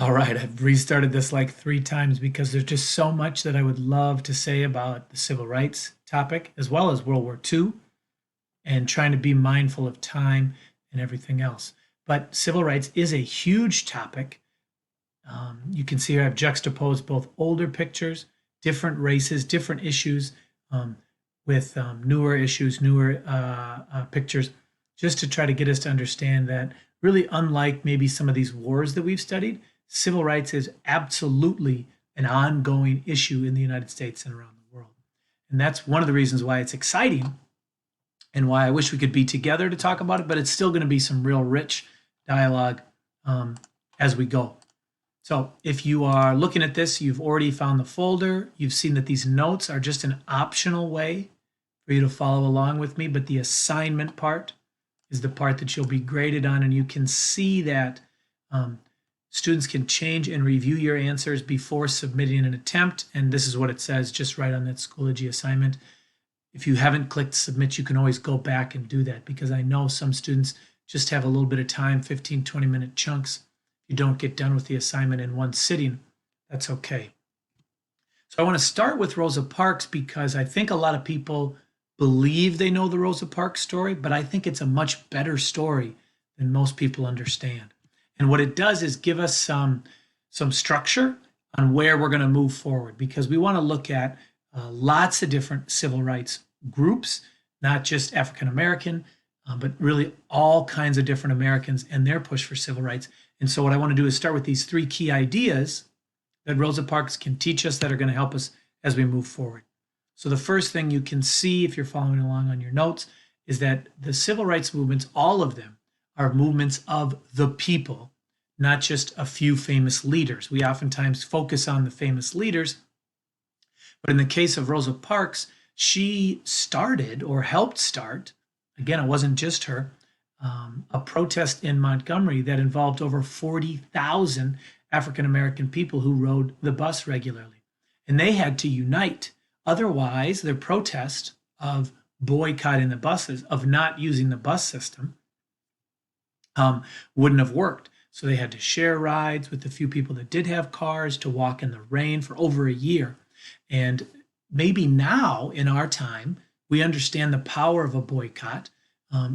All right, I've restarted this like 3 times because there's just so much that I would love to say about the civil rights topic, as well as World War II, and trying to be mindful of time and everything else. But civil rights is a huge topic. You can see here I've juxtaposed both older pictures, different races, different issues, um, with newer issues, newer pictures, just to try to get us to understand that really, unlike maybe some of these wars that we've studied, civil rights is absolutely an ongoing issue in the United States and around the world. And that's one of the reasons why it's exciting and why I wish we could be together to talk about it, but it's still going to be some real rich dialogue as we go. So if you are looking at this, you've already found the folder. You've seen that these notes are just an optional way for you to follow along with me, but the assignment part is the part that you'll be graded on, and you can see that students can change and review your answers before submitting an attempt, and this is what it says just right on that Schoology assignment. If you haven't clicked submit, you can always go back and do that, because I know some students just have a little bit of time, 15, 20-minute chunks. If you don't get done with the assignment in one sitting, that's okay. So I want to start with Rosa Parks because I think a lot of people believe they know the Rosa Parks story, but I think it's a much better story than most people understand. And what it does is give us some structure on where we're going to move forward, because we want to look at lots of different civil rights groups, not just African American, but really all kinds of different Americans and their push for civil rights. And so what I want to do is start with these 3 key ideas that Rosa Parks can teach us that are going to help us as we move forward. So the first thing you can see if you're following along on your notes is that the civil rights movements, all of them, are movements of the people, not just a few famous leaders. We oftentimes focus on the famous leaders, but in the case of Rosa Parks, she started or helped start, again, it wasn't just her, a protest in Montgomery that involved over 40,000 African American people who rode the bus regularly. And they had to unite. Otherwise, their protest of boycotting the buses, of not using the bus system, wouldn't have worked. So they had to share rides with the few people that did have cars, to walk in the rain for over a year. And maybe now in our time, we understand the power of a boycott.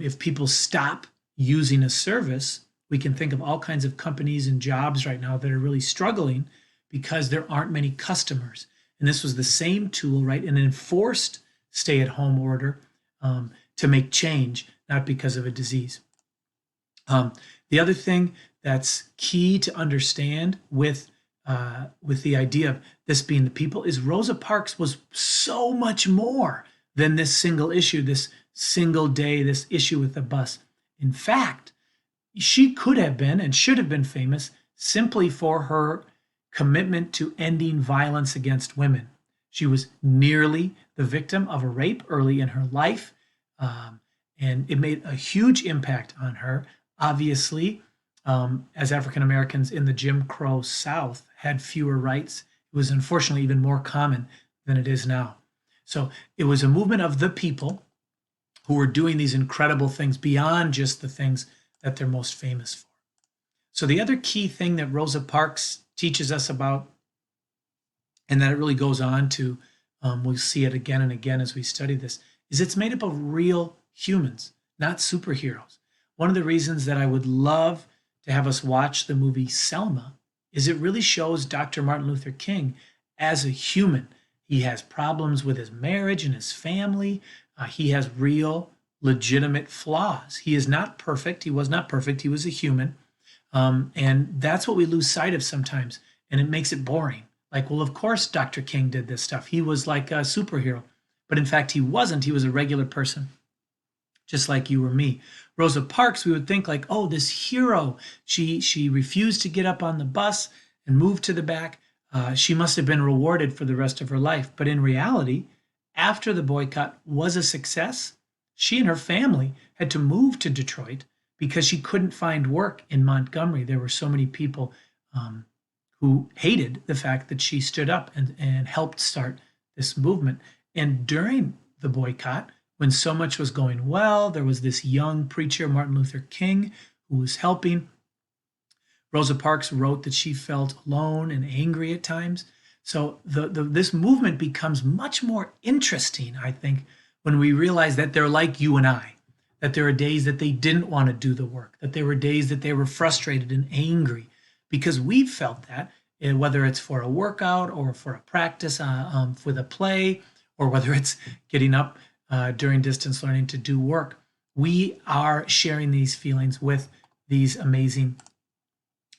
If people stop using a service, we can think of all kinds of companies and jobs right now that are really struggling because there aren't many customers. And this was the same tool, right? An enforced stay-at-home order to make change, not because of a disease. The other thing that's key to understand with the idea of this being the people is Rosa Parks was so much more than this single issue, this single day, this issue with the bus. In fact, she could have been and should have been famous simply for her commitment to ending violence against women. She was nearly the victim of a rape early in her life, and it made a huge impact on her. Obviously, as African Americans in the Jim Crow South had fewer rights, it was unfortunately even more common than it is now. So it was a movement of the people who were doing these incredible things beyond just the things that they're most famous for. So the other key thing that Rosa Parks teaches us about, and that it really goes on to, we'll see it again and again as we study this, is it's made up of real humans, not superheroes. One of the reasons that I would love to have us watch the movie Selma is it really shows Dr. Martin Luther King as a human. He has problems with his marriage and his family. He has real, legitimate flaws. He is not perfect. He was not perfect. He was a human. And that's what we lose sight of sometimes. And it makes it boring. Like, well, of course, Dr. King did this stuff. He was like a superhero. But in fact, he wasn't. He was a regular person, just like you or me. Rosa Parks, we would think like, oh, this hero. She refused to get up on the bus and moved to the back. She must have been rewarded for the rest of her life. But in reality, after the boycott was a success, she and her family had to move to Detroit because she couldn't find work in Montgomery. There were so many people who hated the fact that she stood up and helped start this movement. And during the boycott, when so much was going well, there was this young preacher, Martin Luther King, who was helping Rosa Parks wrote that she felt alone and angry at times. So this movement becomes much more interesting, I think, when we realize that they're like you and I, that there are days that they didn't want to do the work, that there were days that they were frustrated and angry, because we've felt that, whether it's for a workout or for a practice with a play, or whether it's getting up during distance learning to do work. We are sharing these feelings with these amazing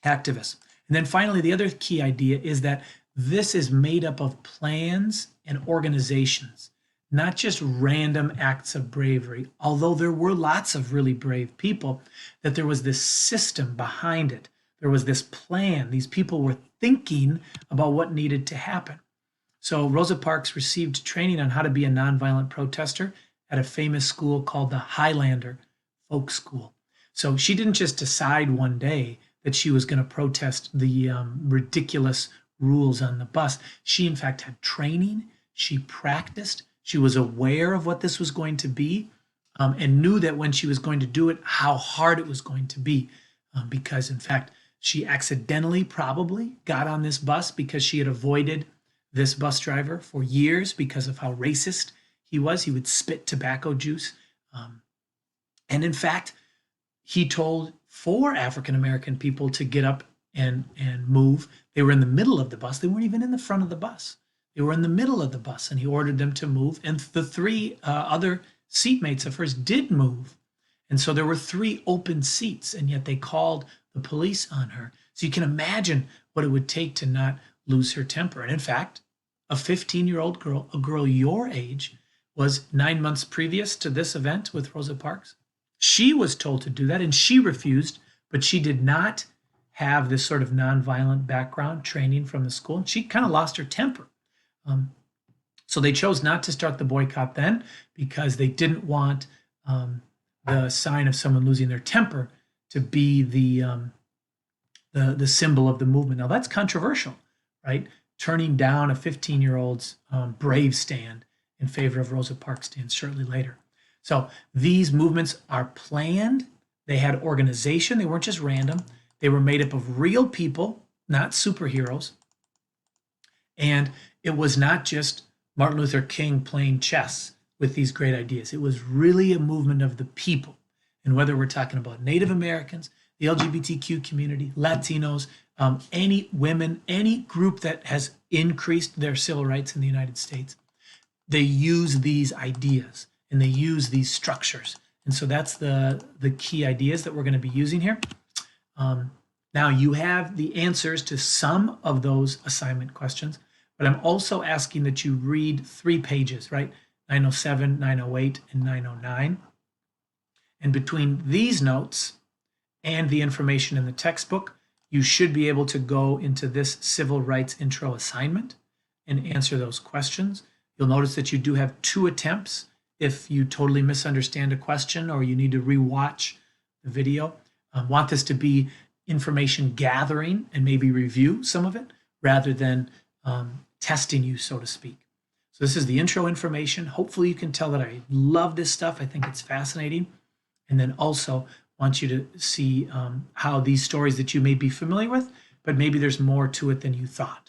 activists. And then finally, the other key idea is that this is made up of plans and organizations, not just random acts of bravery, although there were lots of really brave people, that there was this system behind it. There was this plan. These people were thinking about what needed to happen. So Rosa Parks received training on how to be a nonviolent protester at a famous school called the Highlander Folk School. So she didn't just decide one day that she was going to protest the ridiculous rules on the bus. She, in fact, had training. She practiced. She was aware of what this was going to be, and knew that when she was going to do it, how hard it was going to be. Because, in fact, she accidentally probably got on this bus because she had avoided this bus driver for years because of how racist he was. He would spit tobacco juice. And in fact, he told 4 African-American people to get up and move. They were in the middle of the bus. They weren't even in the front of the bus. They were in the middle of the bus, and he ordered them to move. And the 3 other seatmates of hers did move. And so there were 3 open seats, and yet they called the police on her. So you can imagine what it would take to not lose her temper. And in fact, a 15-year-old girl, a girl your age, was 9 months previous to this event with Rosa Parks. She was told to do that, and she refused, but she did not have this sort of nonviolent background training from the school. And she kind of lost her temper. So they chose not to start the boycott then because they didn't want the sign of someone losing their temper to be the symbol of the movement. Now that's controversial, right? Turning down a 15-year-old's brave stand in favor of Rosa Parks' stand shortly later. So these movements are planned. They had organization. They weren't just random. They were made up of real people, not superheroes. And it was not just Martin Luther King playing chess with these great ideas. It was really a movement of the people. And whether we're talking about Native Americans, the LGBTQ community, Latinos, any women, any group that has increased their civil rights in the United States, they use these ideas and they use these structures. And so that's the key ideas that we're going to be using here. Now you have the answers to some of those assignment questions, but I'm also asking that you read 3 pages, right? 907, 908, and 909. And between these notes and the information in the textbook, you should be able to go into this civil rights intro assignment and answer those questions. You'll notice that you do have 2 attempts if you totally misunderstand a question or you need to rewatch the video. Want this to be information gathering and maybe review some of it rather than testing you, so to speak. So this is the intro information. Hopefully you can tell that I love this stuff. I think it's fascinating. And then also want you to see how these stories that you may be familiar with, but maybe there's more to it than you thought.